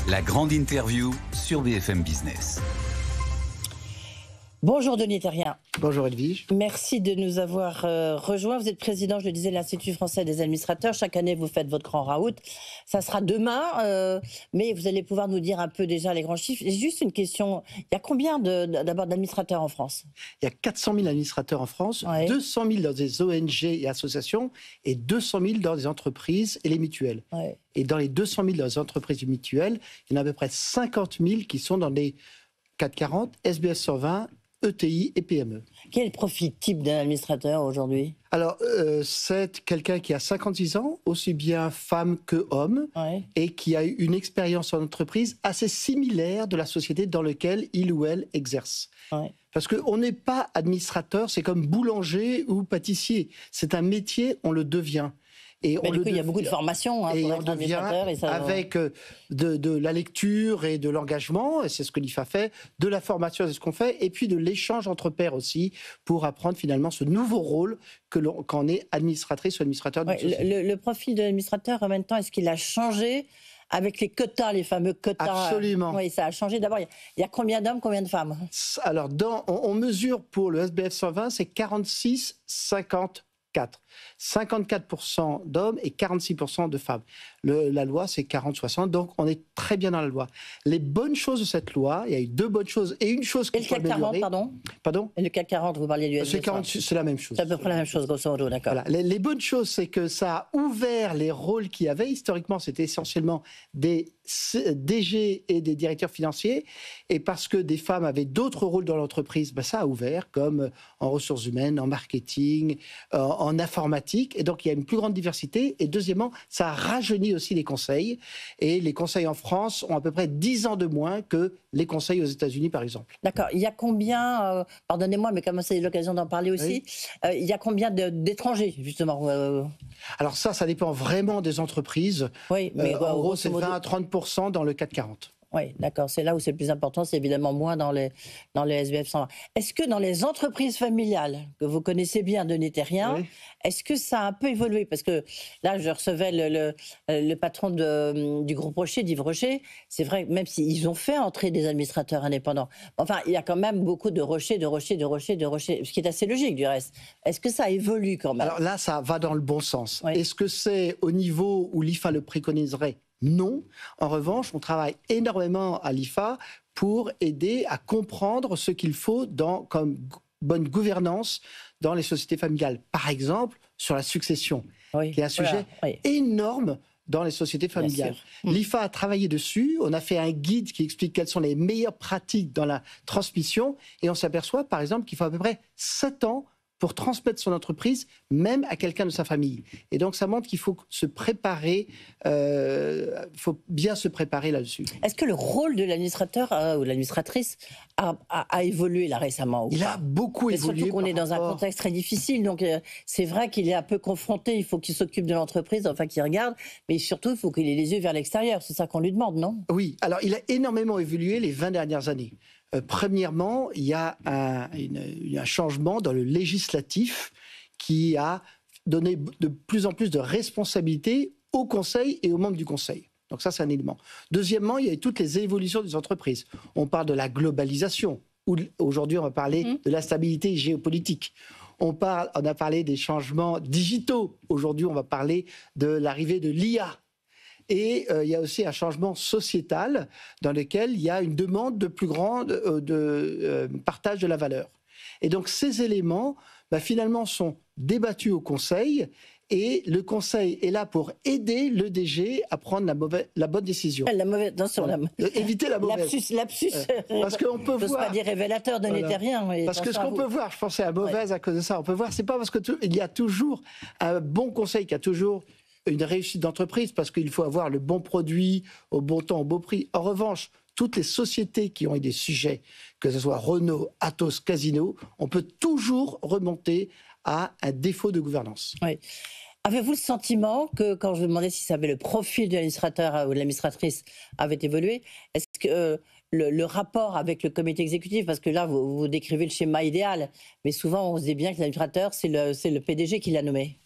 La grande interview sur BFM Business. Bonjour Denis Terrien. Bonjour Edwige. Merci de nous avoir rejoints. Vous êtes président, je le disais, de l'Institut français des administrateurs. Chaque année, vous faites votre grand raout. Ça sera demain, mais vous allez pouvoir nous dire un peu déjà les grands chiffres. J'ai juste une question. Il y a combien d'abord d'administrateurs en France ? Il y a 400 000 administrateurs en France, ouais. 200 000 dans des ONG et associations et 200 000 dans des entreprises et les mutuelles. Ouais. Et dans les 200 000 dans les entreprises et mutuelles, il y en a à peu près 50 000 qui sont dans les 440, SBS 120, ETI et PME. Quel est le profil type d'un administrateur aujourd'hui ? Alors, c'est quelqu'un qui a 56 ans, aussi bien femme que homme, ouais. Et qui a eu une expérience en entreprise assez similaire de la société dans laquelle il ou elle exerce. Ouais. Parce qu'on n'est pas administrateur, c'est comme boulanger ou pâtissier. C'est un métier, on le devient. Et du coup, il y a beaucoup de formations pour être administrateur. Et ça, avec de la lecture et de l'engagement, et c'est ce que l'IFA fait, de la formation, c'est ce qu'on fait, et puis de l'échange entre pairs aussi, pour apprendre finalement ce nouveau rôle quand on est administratrice ou administrateur d'une société. Le profil de l'administrateur, en même temps, est-ce qu'il a changé avec les quotas, les fameux quotas? Absolument. Oui, ça a changé. D'abord, il y a combien d'hommes, combien de femmes? Alors, on mesure pour le SBF 120, c'est 46-54. 54% d'hommes et 46% de femmes. La loi, c'est 40-60, donc on est très bien dans la loi. Les bonnes choses de cette loi, il y a eu deux bonnes choses et une chose qu'il faut améliorer. Et le CAC 40, pardon. Et le CAC 40, vous parliez du SBF 120. C'est la même chose. C'est à peu près la même chose, grosso modo, d'accord. Voilà. Les bonnes choses, c'est que ça a ouvert les rôles qu'il y avait. Historiquement, c'était essentiellement des DG et des directeurs financiers. Et parce que des femmes avaient d'autres rôles dans l'entreprise, ça a ouvert, comme en ressources humaines, en marketing, en informatique. Et donc, il y a une plus grande diversité. Et deuxièmement, ça a rajeuni aussi les conseils. Et les conseils en France ont à peu près 10 ans de moins que les conseils aux États-Unis, par exemple. D'accord. Il y a combien, pardonnez-moi, mais comme c'est l'occasion d'en parler aussi, oui. Il y a combien d'étrangers, justement Alors ça dépend vraiment des entreprises. Oui, mais en gros, c'est 20 à 30% dans le CAC 40. Oui, d'accord. C'est là où c'est le plus important. C'est évidemment moins dans les SBF 120. Est-ce que dans les entreprises familiales, que vous connaissez bien, Denis Terrien, oui. Est-ce que ça a un peu évolué? Parce que là, je recevais le patron du groupe Rocher, d'Yves Rocher. C'est vrai, même s'ils ont fait entrer des administrateurs indépendants. Enfin, il y a quand même beaucoup de Rocher, ce qui est assez logique du reste. Est-ce que ça évolue quand même? Alors là, ça va dans le bon sens. Oui. Est-ce que c'est au niveau où l'IFA le préconiserait? Non. En revanche, on travaille énormément à l'IFA pour aider à comprendre ce qu'il faut comme bonne gouvernance dans les sociétés familiales. Par exemple, sur la succession, oui, qui est un sujet énorme dans les sociétés familiales. L'IFA a travaillé dessus. On a fait un guide qui explique quelles sont les meilleures pratiques dans la transmission. Et on s'aperçoit, par exemple, qu'il faut à peu près 7 ans pour transmettre son entreprise, même à quelqu'un de sa famille. Et donc, ça montre qu'il faut se préparer, faut bien se préparer là-dessus. Est-ce que le rôle de l'administrateur ou de l'administratrice a évolué là récemment? Il a beaucoup évolué. Surtout qu'on est dans un contexte très difficile, donc c'est vrai qu'il est un peu confronté, il faut qu'il s'occupe de l'entreprise, enfin qu'il regarde, mais surtout, il faut qu'il ait les yeux vers l'extérieur. C'est ça qu'on lui demande, non? Oui, alors il a énormément évolué les 20 dernières années. Premièrement, il y a un changement dans le législatif qui a donné de plus en plus de responsabilités au Conseil et aux membres du Conseil. Donc ça, c'est un élément. Deuxièmement, il y a toutes les évolutions des entreprises. On parle de la globalisation. Aujourd'hui, on va parler de la stabilité géopolitique. On a parlé des changements digitaux. Aujourd'hui, on va parler de l'arrivée de l'IA. Et il y a aussi un changement sociétal dans lequel il y a une demande de plus grand partage de la valeur. Et donc ces éléments, finalement, sont débattus au Conseil. Et le Conseil est là pour aider le DG à prendre la bonne décision. Éviter la mauvaise. Lapsus. Parce qu'on peut voir. Pas dire révélateur de Terrien. Parce que ce qu'on peut voir, je pensais à mauvaise à cause de ça. On peut voir, c'est pas parce qu'il y a toujours un bon conseil qui a toujours une réussite d'entreprise, parce qu'il faut avoir le bon produit au bon temps, au bon prix. En revanche, toutes les sociétés qui ont eu des sujets, que ce soit Renault, Atos, Casino, on peut toujours remonter à un défaut de gouvernance. Oui. Avez-vous le sentiment que, quand je vous demandais si ça avait le profil de l'administrateur ou de l'administratrice avait évolué, est-ce que le rapport avec le comité exécutif, parce que là, vous décrivez le schéma idéal, mais souvent, on se dit bien que l'administrateur, c'est le PDG qui l'a nommé.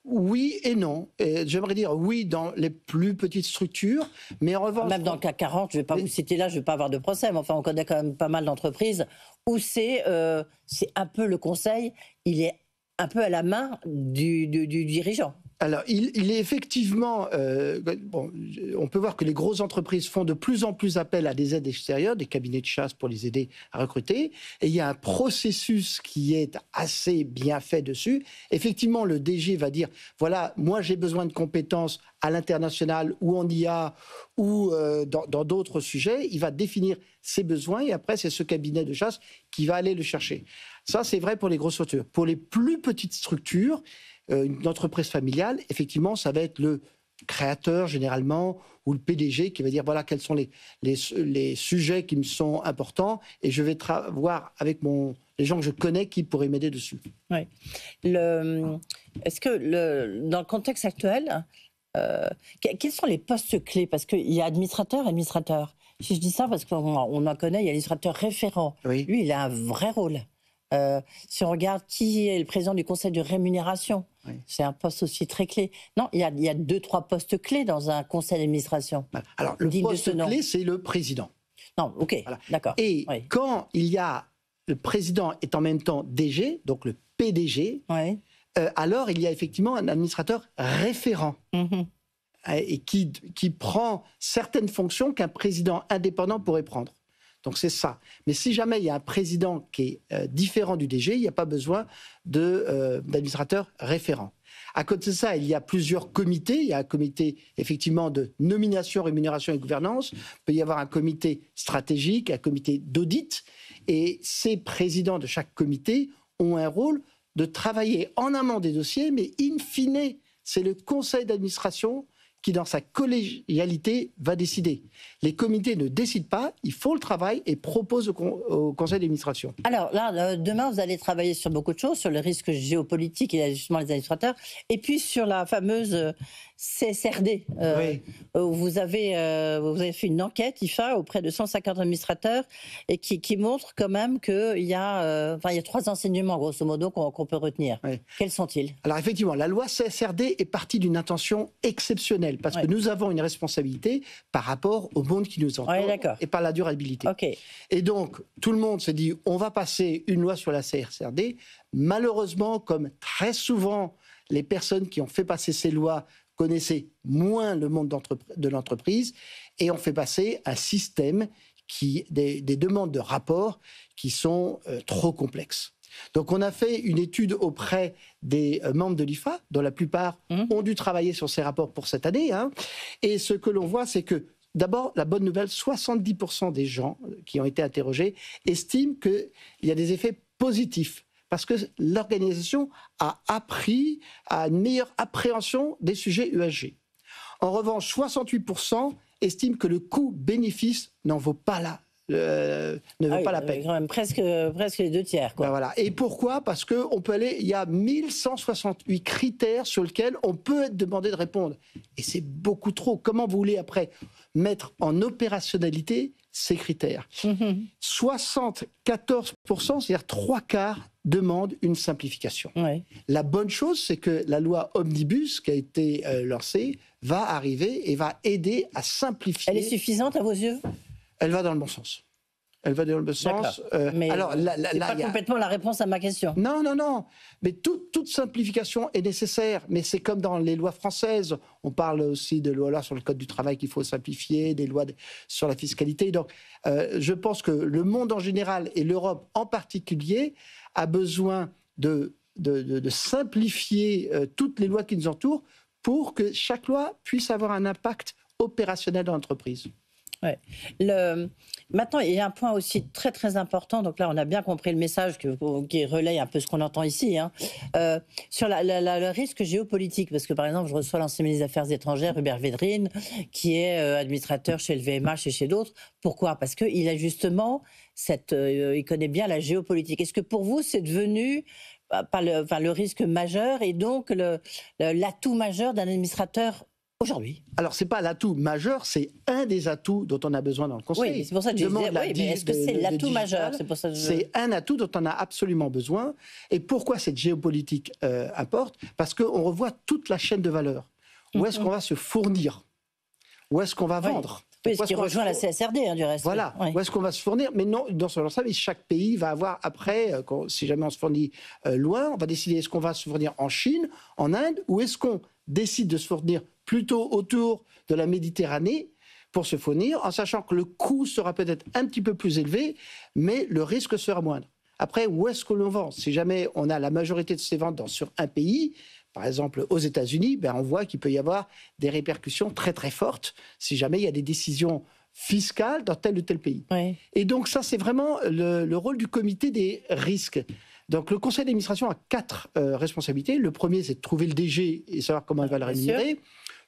Oui et non. J'aimerais dire oui dans les plus petites structures, mais en revanche... Même dans le CAC 40, je ne vais pas vous citer là, je ne vais pas avoir de procès, mais enfin, on connaît quand même pas mal d'entreprises où c'est un peu le conseil, il est un peu à la main du dirigeant. Alors, il est effectivement... on peut voir que les grosses entreprises font de plus en plus appel à des aides extérieures, des cabinets de chasse pour les aider à recruter. Et il y a un processus qui est assez bien fait dessus. Effectivement, le DG va dire, voilà, moi j'ai besoin de compétences à l'international ou en IA ou dans d'autres sujets. Il va définir ses besoins et après, c'est ce cabinet de chasse qui va aller le chercher. Ça, c'est vrai pour les grosses structures. Pour les plus petites structures, une entreprise familiale, effectivement, ça va être le créateur généralement ou le PDG qui va dire voilà quels sont les sujets qui me sont importants et je vais voir avec les gens que je connais qui pourraient m'aider dessus. Oui. Est-ce que dans le contexte actuel, quels sont les postes clés? Parce qu'il y a administrateur. Si je dis ça, parce qu'on en connaît, il y a l'administrateur référent. Oui. Lui, il a un vrai rôle. Si on regarde qui est le président du conseil de rémunération, oui. C'est un poste aussi très clé. Non, il y a 2-3 postes clés dans un conseil d'administration. Alors, le poste clé, c'est le président. Non, ok, voilà. D'accord. Et oui. Quand il y a le président est en même temps DG, donc le PDG, oui. Alors il y a effectivement un administrateur référent. Mm-hmm. Et qui prend certaines fonctions qu'un président indépendant pourrait prendre. Donc c'est ça. Mais si jamais il y a un président qui est différent du DG, il n'y a pas besoin d'administrateur référent. À côté de ça, il y a plusieurs comités. Il y a un comité effectivement de nomination, rémunération et gouvernance. Il peut y avoir un comité stratégique, un comité d'audit. Et ces présidents de chaque comité ont un rôle de travailler en amont des dossiers, mais in fine, c'est le conseil d'administration qui, dans sa collégialité, va décider. Les comités ne décident pas, ils font le travail et proposent au conseil d'administration. Alors là, demain, vous allez travailler sur beaucoup de choses, sur le risque géopolitique et justement les administrateurs, et puis sur la fameuse CSRD. Oui. Vous avez fait une enquête, IFA, auprès de 150 administrateurs, et qui montre quand même qu'il y a 3 enseignements, grosso modo, qu'on peut retenir. Oui. Quels sont-ils? Alors effectivement, la loi CSRD est partie d'une intention exceptionnelle, parce que nous avons une responsabilité par rapport au monde qui nous entoure et par la durabilité. Okay. Et donc, tout le monde s'est dit, on va passer une loi sur la CSRD. Malheureusement, comme très souvent, les personnes qui ont fait passer ces lois connaissaient moins le monde de l'entreprise, et on fait passer un système des demandes de rapport qui sont trop complexes. Donc on a fait une étude auprès des membres de l'IFA, dont la plupart ont dû travailler sur ces rapports pour cette année. Et ce que l'on voit, c'est que, d'abord, la bonne nouvelle, 70% des gens qui ont été interrogés estiment qu'il y a des effets positifs, parce que l'organisation a appris à une meilleure appréhension des sujets ESG. En revanche, 68% estiment que le coût-bénéfice n'en vaut pas ne vaut pas la peine. Quand même presque les 2 tiers. Quoi. Ben voilà. Et pourquoi? Parce qu'on peut aller, il y a 1168 critères sur lesquels on peut être demandé de répondre. Et c'est beaucoup trop. Comment vous voulez après mettre en opérationnalité ces critères? 74%, c'est-à-dire 3/4, demandent une simplification. Ouais. La bonne chose, c'est que la loi Omnibus qui a été lancée va arriver et va aider à simplifier. Elle est suffisante à vos yeux? Elle va dans le bon sens. Elle va dans le bon sens. Mais alors, c'est pas complètement la réponse à ma question. Non. Mais toute simplification est nécessaire. Mais c'est comme dans les lois françaises. On parle aussi de lois sur le code du travail qu'il faut simplifier, des lois sur la fiscalité. Donc, je pense que le monde en général et l'Europe en particulier a besoin de simplifier toutes les lois qui nous entourent pour que chaque loi puisse avoir un impact opérationnel dans l'entreprise. Ouais. Maintenant, il y a un point aussi très très important. Donc là, on a bien compris le message qui relaye un peu ce qu'on entend ici, sur le risque géopolitique. Parce que par exemple, je reçois l'ancien ministre des Affaires étrangères, Hubert Védrine, qui est administrateur chez le VMH et chez d'autres. Pourquoi? Parce qu'il a justement il connaît bien la géopolitique. Est-ce que pour vous, c'est devenu le risque majeur et donc l'atout majeur d'un administrateur Aujourd'hui. Alors, ce n'est pas l'atout majeur, c'est un des atouts dont on a besoin dans le Conseil. Oui, c'est pour ça que je disais, mais est-ce que c'est l'atout majeur? C'est un atout dont on a absolument besoin. Et pourquoi cette géopolitique importe? Parce qu'on revoit toute la chaîne de valeur. Où est-ce qu'on va se fournir? Où est-ce qu'on va vendre? Oui, ce qui rejoint la CSRD, du reste. Voilà, où est-ce qu'on va se fournir? Mais non, dans ce sens-là, chaque pays va avoir après, si jamais on se fournit loin, on va décider est-ce qu'on va se fournir en Chine, en Inde, ou est-ce qu'on décide de se fournir plutôt autour de la Méditerranée pour se fournir, en sachant que le coût sera peut-être un petit peu plus élevé, mais le risque sera moindre. Après, où est-ce que l'on vend? Si jamais on a la majorité de ces ventes sur un pays, par exemple aux États-Unis, on voit qu'il peut y avoir des répercussions très très fortes si jamais il y a des décisions fiscales dans tel ou tel pays. Oui. Et donc ça, c'est vraiment le rôle du comité des risques. Donc le conseil d'administration a 4 responsabilités. Le premier, c'est de trouver le DG et savoir comment il va le rémunérer.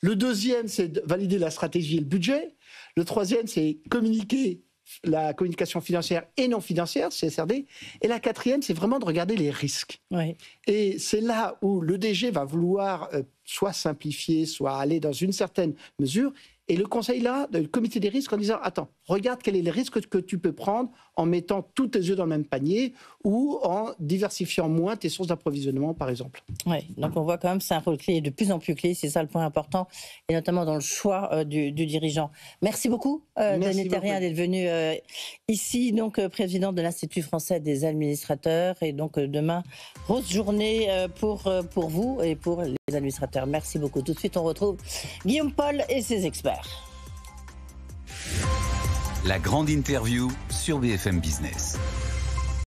Le deuxième, c'est de valider la stratégie et le budget. Le troisième, c'est communiquer la communication financière et non financière, CSRD. Et la quatrième, c'est vraiment de regarder les risques. Oui. Et c'est là où le DG va vouloir soit simplifier, soit aller dans une certaine mesure. Et le conseil là, le comité des risques, en disant, attends, regarde quel est le risque que tu peux prendre en mettant tous tes œufs dans le même panier ou en diversifiant moins tes sources d'approvisionnement, par exemple. Oui, donc on voit quand même c'est un rôle clé, de plus en plus clé, c'est ça le point important, et notamment dans le choix du dirigeant. Merci beaucoup, Denis Terrien, d'être venu ici, donc président de l'Institut français des administrateurs, et donc demain, grosse journée pour vous et pour les administrateurs. Merci beaucoup. Tout de suite, on retrouve Guillaume Paul et ses experts. La grande interview sur BFM Business.